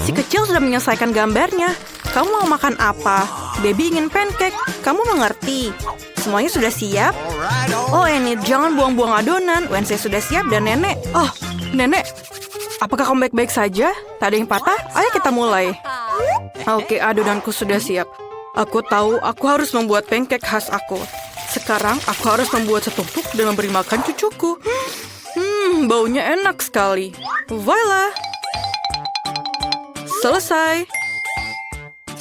Si kecil sudah menyelesaikan gambarnya. Kamu mau makan apa? Baby ingin pancake. Kamu mengerti? Semuanya sudah siap? Oh, Enid, jangan buang-buang adonan. Wednesday sudah siap dan nenek. Oh, nenek. Apakah kamu baik-baik saja? Tak ada yang patah? Ayo kita mulai. Oke, adonanku sudah siap. Aku tahu aku harus membuat pancake khas aku. Sekarang aku harus membuat setumpuk dan memberi makan cucuku. Baunya enak sekali. Voila! Selesai.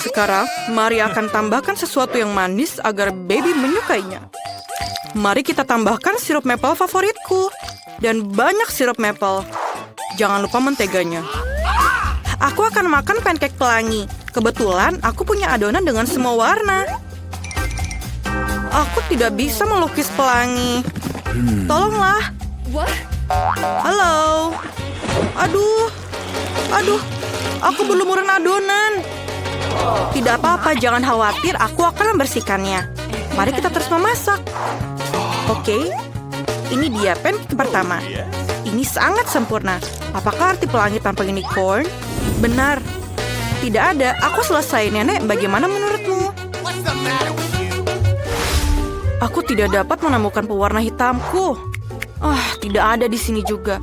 Sekarang, mari akan tambahkan sesuatu yang manis agar baby menyukainya. Mari kita tambahkan sirup maple favoritku. Dan banyak sirup maple. Jangan lupa menteganya. Aku akan makan pancake pelangi. Kebetulan, aku punya adonan dengan semua warna. Aku tidak bisa melukis pelangi. Tolonglah. Halo. Aduh. Aku belum muren adonan. Tidak apa-apa, jangan khawatir. Aku akan membersihkannya. Mari kita terus memasak. Oke. Ini dia pancake pertama. Ini sangat sempurna. Apakah arti pelangi tanpa unicorn? Benar. Tidak ada. Aku selesai, Nenek. Bagaimana menurutmu? Aku tidak dapat menemukan pewarna hitamku. Tidak ada di sini juga.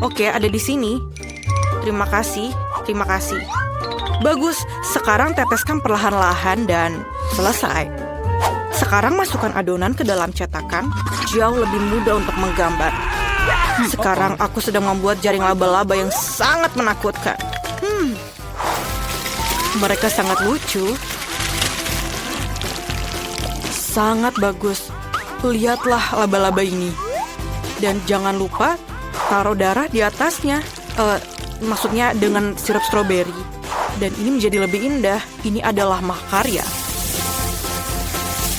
Oke, ada di sini. Terima kasih. Bagus. Sekarang teteskan perlahan-lahan dan selesai. Sekarang masukkan adonan ke dalam cetakan. Jauh lebih mudah untuk menggambar. Sekarang aku sedang membuat jaring laba-laba yang sangat menakutkan. Mereka sangat lucu. Sangat bagus. Lihatlah laba-laba ini. Dan jangan lupa taruh darah di atasnya. Maksudnya dengan sirup stroberi. Dan ini menjadi lebih indah. Ini adalah mahakarya.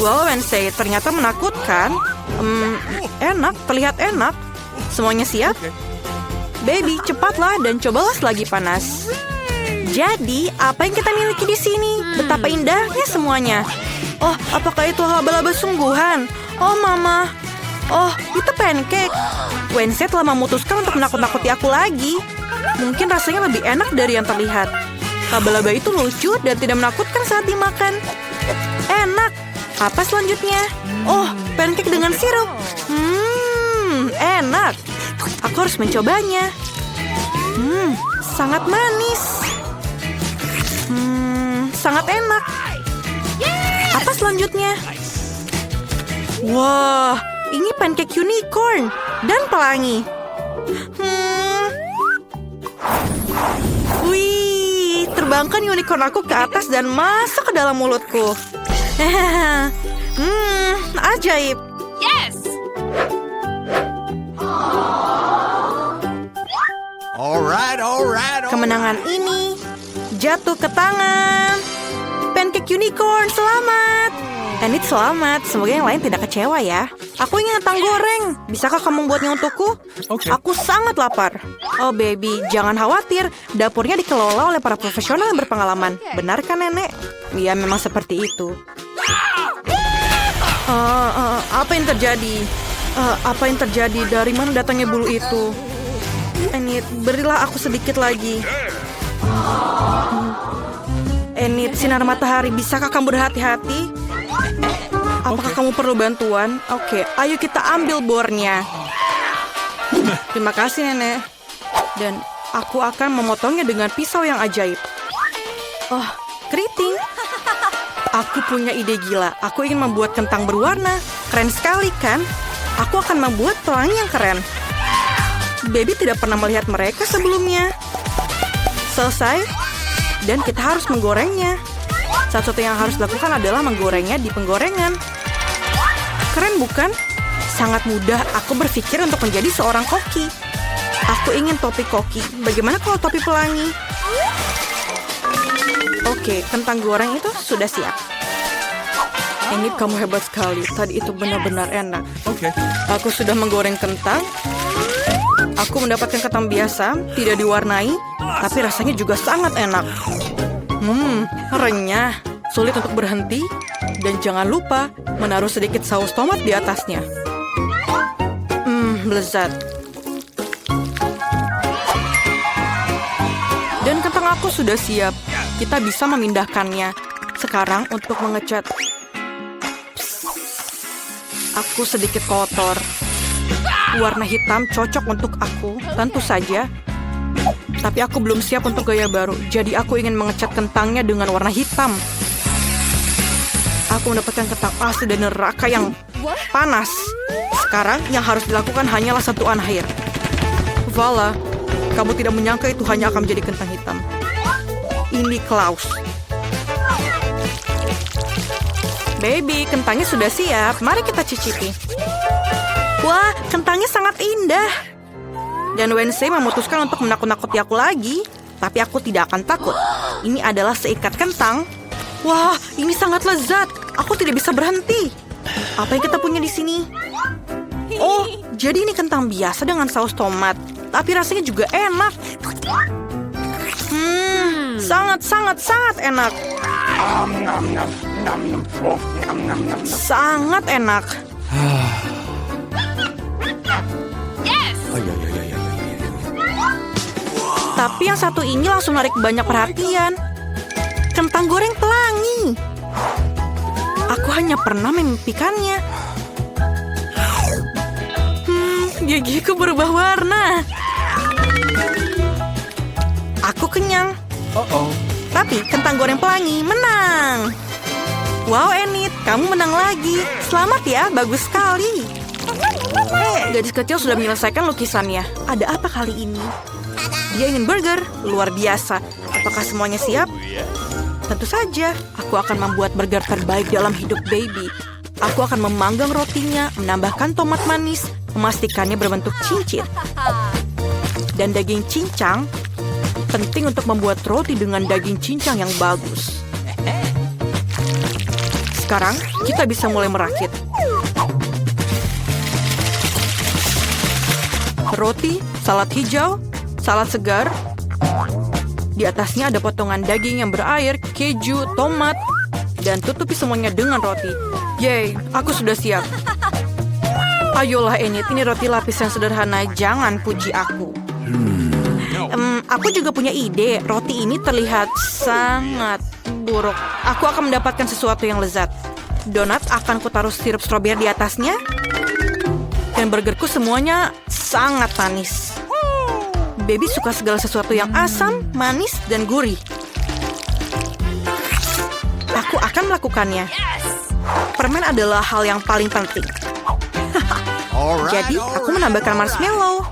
Wow, Wednesday, ternyata menakutkan. Enak, terlihat enak. Semuanya siap? Baby, cepatlah dan cobalah selagi panas. Jadi, apa yang kita miliki di sini? Betapa indahnya semuanya. Oh, apakah itu laba-laba sungguhan? Oh, Mama. Oh, itu pancake. Wednesday telah memutuskan untuk menakut-nakuti aku lagi. Mungkin rasanya lebih enak dari yang terlihat. Laba-laba itu lucu dan tidak menakutkan saat dimakan. Enak. Apa selanjutnya? Oh, pancake dengan sirup. Enak. Aku harus mencobanya. Sangat manis. Sangat enak. Apa selanjutnya? Wah, ini pancake unicorn dan pelangi. Wih, terbangkan unicorn aku ke atas dan masuk ke dalam mulutku. Ajaib. Yes! Alright. Kemenangan ini jatuh ke tangan pancake unicorn. Selamat. Enid selamat. Semoga yang lain tidak kecewa ya. Aku ingin kentang goreng. Bisakah kamu membuatnya untukku? Oke. Aku sangat lapar. Oh baby, jangan khawatir. Dapurnya dikelola oleh para profesional yang berpengalaman. Benar kan nenek? Iya, memang seperti itu. Apa yang terjadi? Apa yang terjadi? Dari mana datangnya bulu itu? Enid, berilah aku sedikit lagi. Enid, sinar matahari, bisakah kamu berhati-hati? Apakah kamu perlu bantuan? Oke, ayo kita ambil bornya. Terima kasih, Nenek. Dan aku akan memotongnya dengan pisau yang ajaib. Oh, keriting. Aku punya ide gila. Aku ingin membuat kentang berwarna. Keren sekali, kan? Aku akan membuat pelangi yang keren. Baby tidak pernah melihat mereka sebelumnya. Selesai. Dan kita harus menggorengnya. Satu-satu yang harus dilakukan adalah menggorengnya di penggorengan. Keren bukan? Sangat mudah. Aku berpikir untuk menjadi seorang koki. Aku ingin topi koki. Bagaimana kalau topi pelangi? Oke, kentang goreng itu sudah siap. Ini kamu hebat sekali. Tadi itu benar-benar enak. Oke. Aku sudah menggoreng kentang. Aku mendapatkan kentang biasa, tidak diwarnai, tapi rasanya juga sangat enak. Renyah, sulit untuk berhenti, dan jangan lupa menaruh sedikit saus tomat di atasnya. Lezat. Dan kentang aku sudah siap. Kita bisa memindahkannya. Sekarang untuk mengecat. Aku sedikit kotor. Warna hitam cocok untuk aku, tentu saja. Tapi aku belum siap untuk gaya baru. Jadi aku ingin mengecat kentangnya dengan warna hitam. Aku mendapatkan kentang asli dari neraka yang panas. Sekarang yang harus dilakukan hanyalah sentuhan air. Vala, kamu tidak menyangka itu hanya akan menjadi kentang hitam. Ini Klaus. Baby, kentangnya sudah siap. Mari kita cicipi. Wah, kentangnya sangat indah. Dan Wednesday memutuskan untuk menakut-nakuti aku lagi. Tapi aku tidak akan takut. Ini adalah seikat kentang. Wah, ini sangat lezat. Aku tidak bisa berhenti. Apa yang kita punya di sini? Oh, jadi ini kentang biasa dengan saus tomat. Tapi rasanya juga enak. Sangat enak. Sangat enak. Tapi yang satu ini langsung menarik banyak perhatian. Kentang goreng pelangi. Aku hanya pernah memimpikannya. Gigiku berubah warna. Aku kenyang. Tapi kentang goreng pelangi menang. Wow, Enid, kamu menang lagi. Selamat ya, bagus sekali. Gadis kecil sudah menyelesaikan lukisannya. Ada apa kali ini? Dia ingin burger, luar biasa. Apakah semuanya siap? Tentu saja, aku akan membuat burger terbaik dalam hidup baby. Aku akan memanggang rotinya, menambahkan tomat manis, memastikannya berbentuk cincin. Dan daging cincang, penting untuk membuat roti dengan daging cincang yang bagus. Sekarang, kita bisa mulai merakit. Roti, salad hijau, salad segar. Di atasnya ada potongan daging yang berair, keju, tomat, dan tutupi semuanya dengan roti. Yeay, aku sudah siap. Ayolah Enid, ini roti lapis yang sederhana, jangan puji aku. Aku juga punya ide, roti ini terlihat sangat buruk. Aku akan mendapatkan sesuatu yang lezat. Donat akan kutaruh sirup stroberi di atasnya. Dan burgerku semuanya sangat manis. Baby suka segala sesuatu yang asam, manis, dan gurih. Aku akan melakukannya. Permen adalah hal yang paling penting. Jadi, aku menambahkan marshmallow.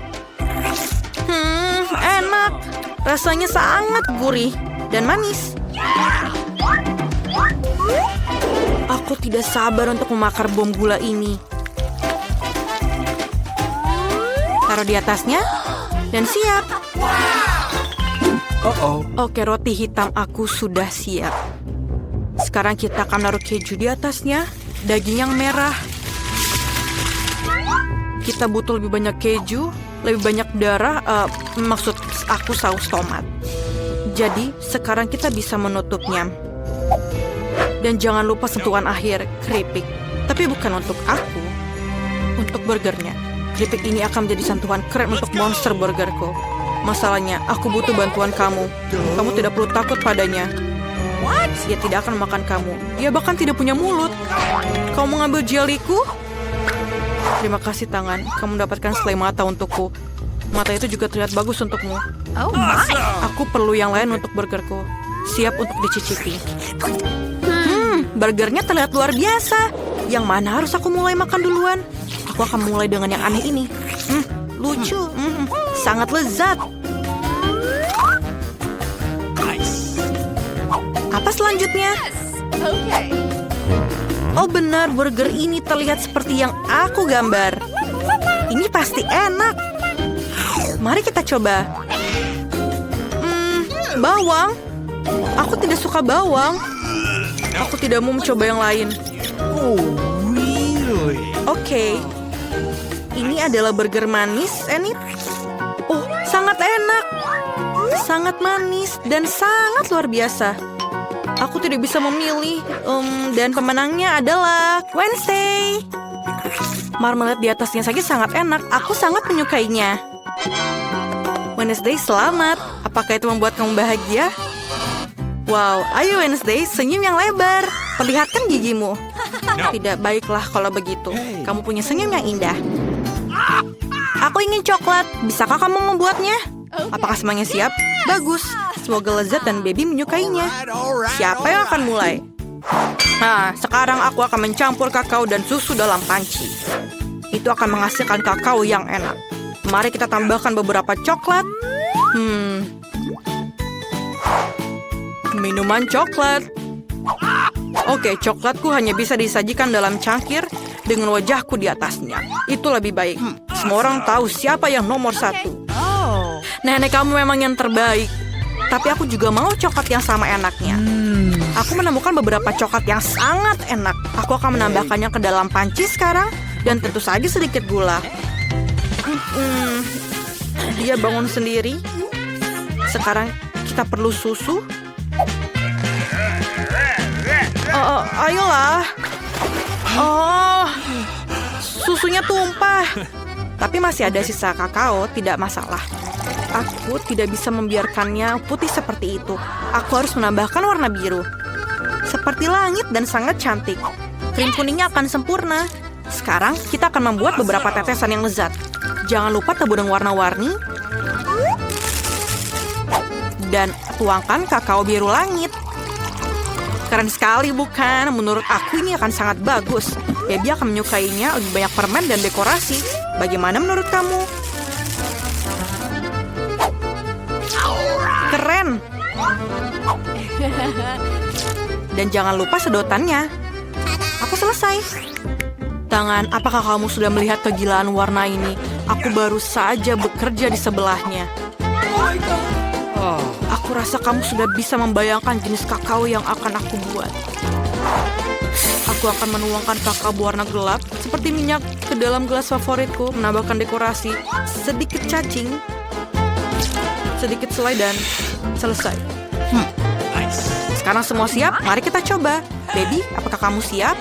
Enak. Rasanya sangat gurih dan manis. Aku tidak sabar untuk memakan bom gula ini. Taruh di atasnya. Dan siap. Oke, roti hitam aku sudah siap. Sekarang kita akan naruh keju di atasnya. Daging yang merah. Kita butuh lebih banyak keju, lebih banyak darah, maksud aku saus tomat. Jadi, sekarang kita bisa menutupnya. Dan jangan lupa sentuhan akhir, keripik. Tapi bukan untuk aku, untuk burgernya. Keripik ini akan menjadi sentuhan keren untuk monster burgerku. Masalahnya, aku butuh bantuan kamu. Kamu tidak perlu takut padanya. Dia tidak akan makan kamu. Dia bahkan tidak punya mulut. Kau mau ngambil jeliku? Terima kasih tangan. Kamu mendapatkan selai mata untukku. Mata itu juga terlihat bagus untukmu. Aku perlu yang lain untuk burgerku. Siap untuk dicicipi. Burgernya terlihat luar biasa. Yang mana harus aku mulai makan duluan? Aku akan mulai dengan yang aneh ini. Lucu. Sangat lezat. Apa selanjutnya? Oh benar, burger ini terlihat seperti yang aku gambar. Ini pasti enak. Mari kita coba. Bawang. Aku tidak suka bawang. Aku tidak mau mencoba yang lain. Oke. Ini adalah burger manis, Enid. Oh, sangat enak. Sangat manis dan sangat luar biasa. Aku tidak bisa memilih. Dan pemenangnya adalah Wednesday. Marmalade di atasnya saja sangat enak. Aku sangat menyukainya. Wednesday, selamat. Apakah itu membuat kamu bahagia? Wow, ayo Wednesday, senyum yang lebar. Perlihatkan gigimu. Tidak baiklah kalau begitu. Kamu punya senyum yang indah. Aku ingin coklat. Bisakah kamu membuatnya? Apakah semuanya siap? Bagus. Semoga lezat dan baby menyukainya. Siapa yang akan mulai? Nah, sekarang aku akan mencampur kakao dan susu dalam panci. Itu akan menghasilkan kakao yang enak. Mari kita tambahkan beberapa coklat. Minuman coklat. Oke, coklatku hanya bisa disajikan dalam cangkir dengan wajahku di atasnya. Itu lebih baik. Semua orang tahu siapa yang nomor 1. Nenek kamu memang yang terbaik. Tapi aku juga mau coklat yang sama enaknya. Aku menemukan beberapa coklat yang sangat enak. Aku akan menambahkannya ke dalam panci sekarang. Dan tentu saja sedikit gula. Dia bangun sendiri. Sekarang kita perlu susu. Ayolah. Oh, susunya tumpah. Tapi masih ada sisa kakao, tidak masalah. Aku tidak bisa membiarkannya putih seperti itu. Aku harus menambahkan warna biru. Seperti langit dan sangat cantik. Krim kuningnya akan sempurna. Sekarang kita akan membuat beberapa tetesan yang lezat. Jangan lupa tabur dengan warna-warni. Dan tuangkan kakao biru langit. Keren sekali bukan? Menurut aku ini akan sangat bagus. Baby akan menyukainya, lebih banyak permen dan dekorasi. Bagaimana menurut kamu? Keren. Dan jangan lupa sedotannya. Aku selesai. Tangan, apakah kamu sudah melihat kegilaan warna ini? Aku baru saja bekerja di sebelahnya. Aku rasa kamu sudah bisa membayangkan jenis kakao yang akan aku buat. Aku akan menuangkan kakao berwarna gelap seperti minyak ke dalam gelas favoritku, menambahkan dekorasi, sedikit cacing, sedikit selai dan selesai. Sekarang semua siap, mari kita coba. Baby, apakah kamu siap?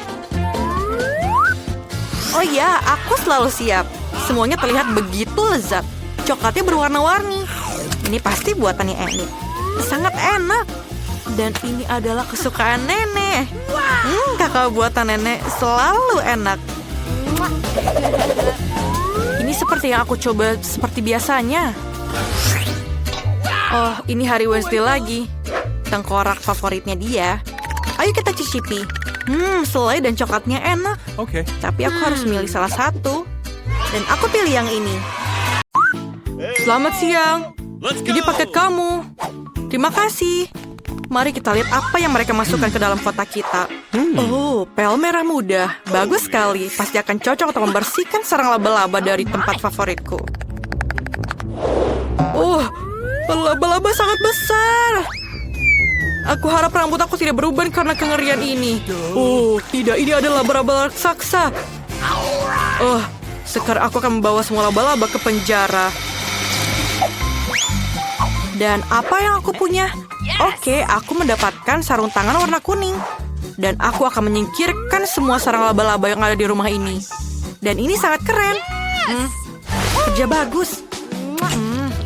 Oh ya, aku selalu siap. Semuanya terlihat begitu lezat. Coklatnya berwarna-warni. Ini pasti buatannya Eni. Sangat enak. Dan ini adalah kesukaan nenek. Kakao buatan nenek selalu enak. Ini seperti yang aku coba seperti biasanya. Oh, ini hari Wednesday lagi. Tengkorak favoritnya dia. Ayo kita cicipi. Selai dan coklatnya enak. Oke. Tapi aku harus milih salah satu. Dan aku pilih yang ini. Selamat siang. Ini paket kamu. Terima kasih. Mari kita lihat apa yang mereka masukkan ke dalam kotak kita. Oh, pel merah muda. Bagus sekali. Pasti akan cocok untuk membersihkan sarang laba-laba dari tempat favoritku. Oh, laba-laba sangat besar. Aku harap rambut aku tidak berubah karena kengerian ini. Oh, tidak. Ini adalah laba-laba raksasa. Oh, sekarang aku akan membawa semua laba-laba ke penjara. Dan apa yang aku punya? Oke, aku mendapatkan sarung tangan warna kuning. Dan aku akan menyingkirkan semua sarang laba-laba yang ada di rumah ini. Dan ini sangat keren. Kerja bagus.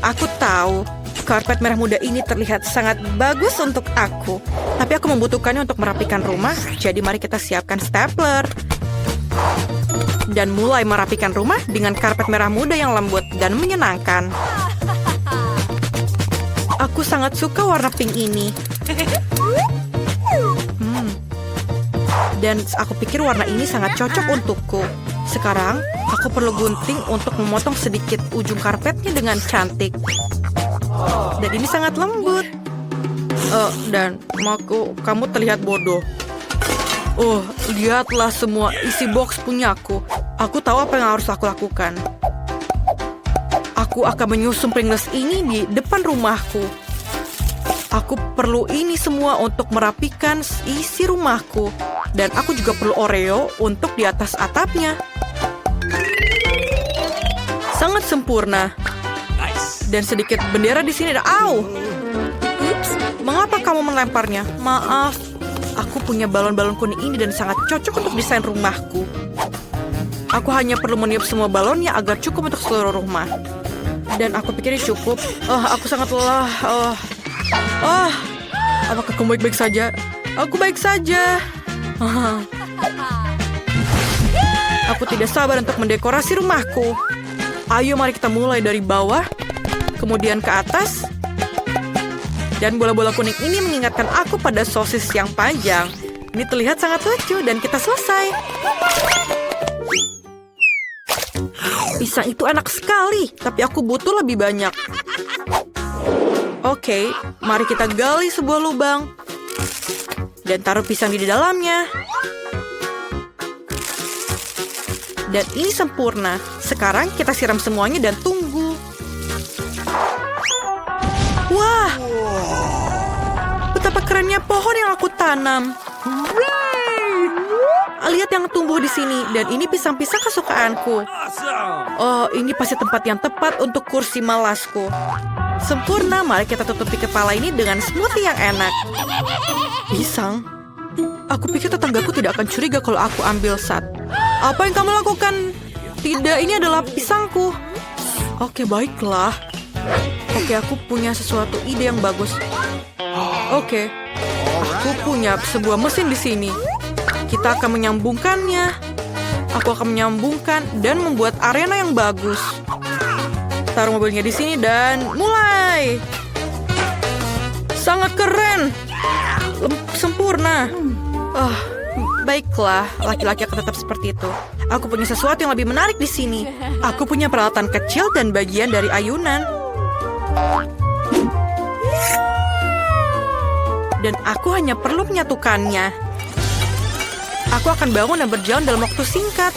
Aku tahu. Karpet merah muda ini terlihat sangat bagus untuk aku. Tapi aku membutuhkannya untuk merapikan rumah. Jadi mari kita siapkan stapler. Dan mulai merapikan rumah dengan karpet merah muda yang lembut dan menyenangkan. Aku sangat suka warna pink ini. Dan aku pikir warna ini sangat cocok untukku. Sekarang, aku perlu gunting untuk memotong sedikit ujung karpetnya dengan cantik. Dan ini sangat lembut. Dan kamu terlihat bodoh. Oh, lihatlah semua isi box punyaku. Aku tahu apa yang harus aku lakukan. Aku akan menyusun Pringles ini di depan rumahku. Aku perlu ini semua untuk merapikan isi rumahku. Dan aku juga perlu Oreo untuk di atas atapnya. Sangat sempurna. Dan sedikit bendera di sini. Au! Ups, mengapa kamu melemparnya? Maaf, aku punya balon-balon kuning ini dan sangat cocok untuk desain rumahku. Aku hanya perlu meniup semua balonnya agar cukup untuk seluruh rumah. Dan aku pikir ini cukup. Aku sangat lelah. Apakah kamu baik-baik saja? Aku baik saja. Aku tidak sabar untuk mendekorasi rumahku. Ayo mari kita mulai dari bawah, kemudian ke atas. Dan bola-bola kuning ini mengingatkan aku pada sosis yang panjang. Ini terlihat sangat lucu dan kita selesai. Pisang itu enak sekali, tapi aku butuh lebih banyak. Oke, mari kita gali sebuah lubang. Dan taruh pisang di dalamnya. Dan ini sempurna. Sekarang kita siram semuanya dan tunggu. Wah! Betapa kerennya pohon yang aku tanam. Lihat yang tumbuh di sini. Dan ini pisang-pisang kesukaanku. Oh, ini pasti tempat yang tepat untuk kursi malasku. Sempurna, mari kita tutupi kepala ini dengan smoothie yang enak. Pisang? Aku pikir tetanggaku tidak akan curiga kalau aku ambil sat. Apa yang kamu lakukan? Tidak, ini adalah pisangku. Oke, baiklah. Oke, aku punya sesuatu ide yang bagus. Oke, aku punya sebuah mesin di sini. Kita akan menyambungkannya. Aku akan menyambungkan dan membuat arena yang bagus. Taruh mobilnya di sini dan mulai. Sangat keren. Sempurna. Baiklah, laki-laki akan tetap seperti itu. Aku punya sesuatu yang lebih menarik di sini. Aku punya peralatan kecil dan bagian dari ayunan. Dan aku hanya perlu menyatukannya. Aku akan bangun dan berjalan dalam waktu singkat.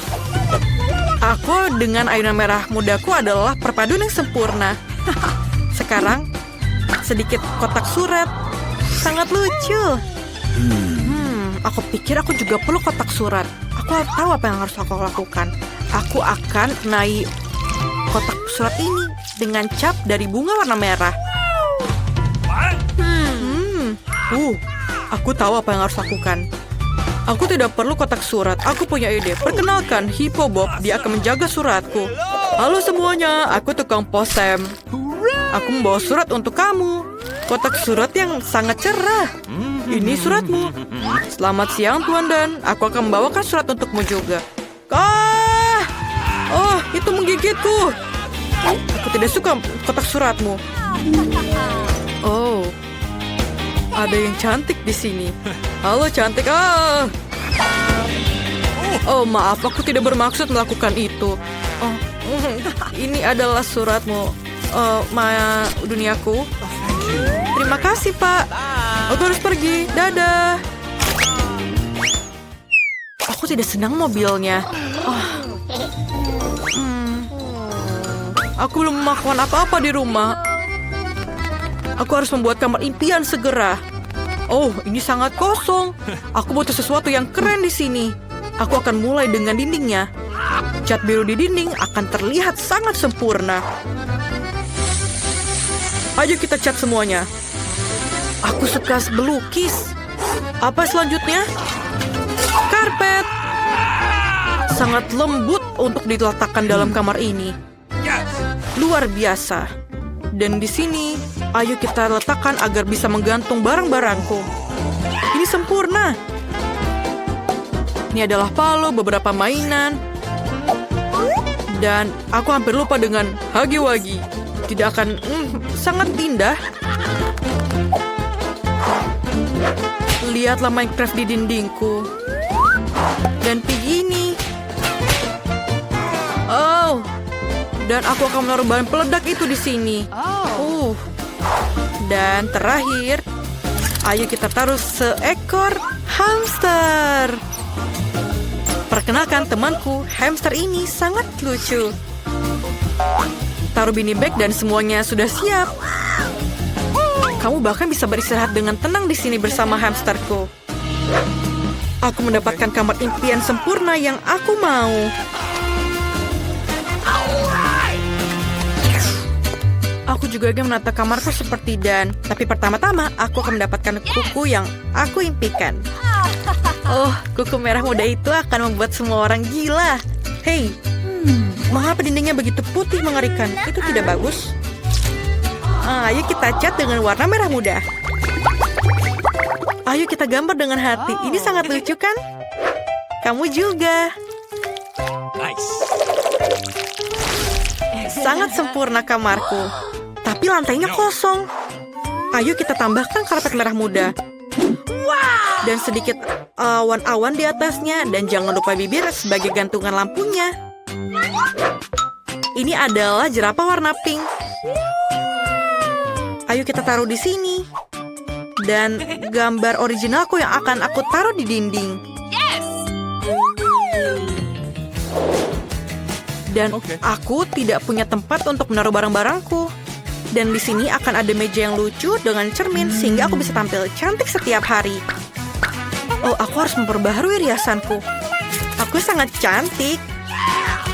Aku dengan ayunan merah mudaku adalah perpaduan yang sempurna. Sekarang, sedikit kotak surat. Sangat lucu. Aku pikir aku juga perlu kotak surat. Aku tahu apa yang harus aku lakukan. Aku akan naik kotak surat ini dengan cap dari bunga warna merah. Aku tahu apa yang harus lakukan. Aku tidak perlu kotak surat. Aku punya ide. Perkenalkan, Hippo Bob. Dia akan menjaga suratku. Halo semuanya, aku tukang posem. Aku membawa surat untuk kamu. Kotak surat yang sangat cerah. Ini suratmu. Selamat siang, Tuan Dan. Aku akan membawakan surat untukmu juga. Oh, itu menggigitku. Aku tidak suka kotak suratmu. Oh, ada yang cantik di sini. Halo cantik. Oh, maaf, aku tidak bermaksud melakukan itu. Oh, ini adalah suratmu. Maya duniaku. Terima kasih, Pak. Aku harus pergi. Dadah. Aku tidak senang mobilnya. Aku belum melakukan apa-apa di rumah. Aku harus membuat kamar impian segera. Oh, ini sangat kosong. Aku butuh sesuatu yang keren di sini. Aku akan mulai dengan dindingnya. Cat biru di dinding akan terlihat sangat sempurna. Ayo kita cat semuanya. Aku suka melukis. Apa selanjutnya? Karpet. Sangat lembut untuk diletakkan dalam kamar ini. Luar biasa. Dan di sini, ayo kita letakkan agar bisa menggantung barang-barangku. Ini sempurna. Ini adalah palu, beberapa mainan. Dan aku hampir lupa dengan hagi-wagi. Tidak akan sangat indah. Lihatlah Minecraft di dindingku. Dan begini. Oh. Dan aku akan menaruh bahan peledak itu di sini. Dan terakhir, ayo kita taruh seekor hamster. Perkenalkan temanku, hamster ini sangat lucu. Taruh beanie bag dan semuanya sudah siap. Kamu bahkan bisa beristirahat dengan tenang di sini bersama hamsterku. Aku mendapatkan kamar impian sempurna yang aku mau. Aku juga ingin menata kamarku seperti Dan. Tapi pertama-tama, aku akan mendapatkan kuku yang aku impikan. Oh, kuku merah muda itu akan membuat semua orang gila. Hei, mengapa dindingnya begitu putih mengerikan? Itu tidak bagus. Ayo kita cat dengan warna merah muda. Ayo kita gambar dengan hati. Ini sangat lucu kan? Kamu juga. Nice. Sangat sempurna kamarku. Tapi lantainya kosong. Ayo kita tambahkan karpet merah muda. Dan sedikit awan-awan di atasnya. Dan jangan lupa bibir sebagai gantungan lampunya. Ini adalah jerapah warna pink. Ayo kita taruh di sini. Dan gambar originalku yang akan aku taruh di dinding. Dan aku tidak punya tempat untuk menaruh barang-barangku. Dan di sini akan ada meja yang lucu dengan cermin sehingga aku bisa tampil cantik setiap hari. Oh, aku harus memperbaharui riasanku. Aku sangat cantik.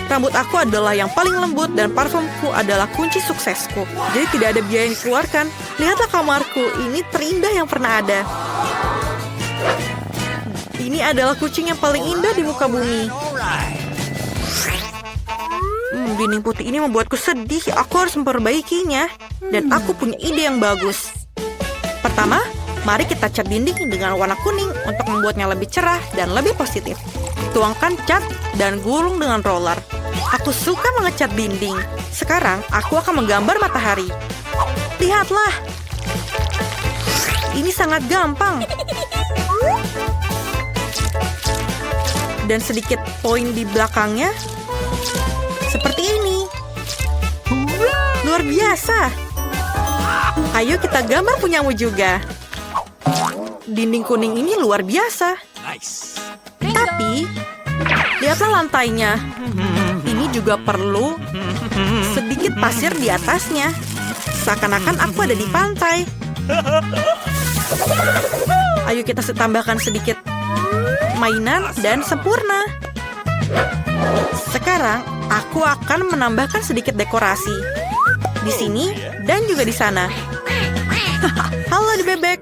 Rambut aku adalah yang paling lembut dan parfumku adalah kunci suksesku. Jadi tidak ada biaya yang dikeluarkan. Lihatlah kamarku, ini terindah yang pernah ada. Ini adalah kucing yang paling indah di muka bumi. Dinding putih ini membuatku sedih. Aku harus memperbaikinya. Dan aku punya ide yang bagus. Pertama, mari kita cat dinding dengan warna kuning untuk membuatnya lebih cerah dan lebih positif. Tuangkan cat dan gulung dengan roller. Aku suka mengecat dinding. Sekarang, aku akan menggambar matahari. Lihatlah. Ini sangat gampang. Dan sedikit poin di belakangnya. Seperti ini. Luar biasa. Ayo kita gambar punyamu juga. Dinding kuning ini luar biasa. Nice. Tapi, lihatlah lantainya. Ini juga perlu sedikit pasir di atasnya. Seakan-akan aku ada di pantai. Ayo kita tambahkan sedikit mainan dan sempurna. Sekarang, aku akan menambahkan sedikit dekorasi. Di sini dan juga di sana. Halo di bebek.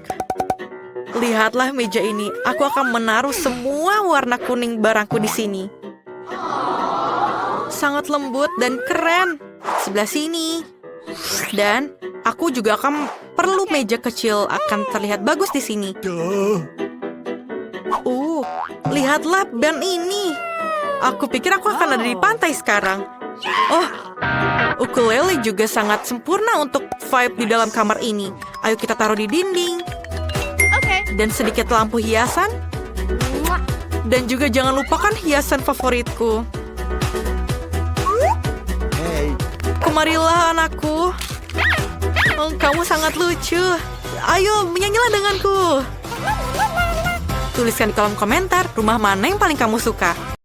Lihatlah meja ini. Aku akan menaruh semua warna kuning barangku di sini. Sangat lembut dan keren. Sebelah sini. Dan aku juga akan perlu meja kecil, akan terlihat bagus di sini. Lihatlah band ini. Aku pikir aku akan ada di pantai sekarang. Oh, ukulele juga sangat sempurna untuk vibe di dalam kamar ini. Ayo kita taruh di dinding. Dan sedikit lampu hiasan. Dan juga jangan lupakan hiasan favoritku. Kemarilah anakku. Oh, kamu sangat lucu. Ayo menyanyilah denganku. Tuliskan di kolom komentar rumah mana yang paling kamu suka.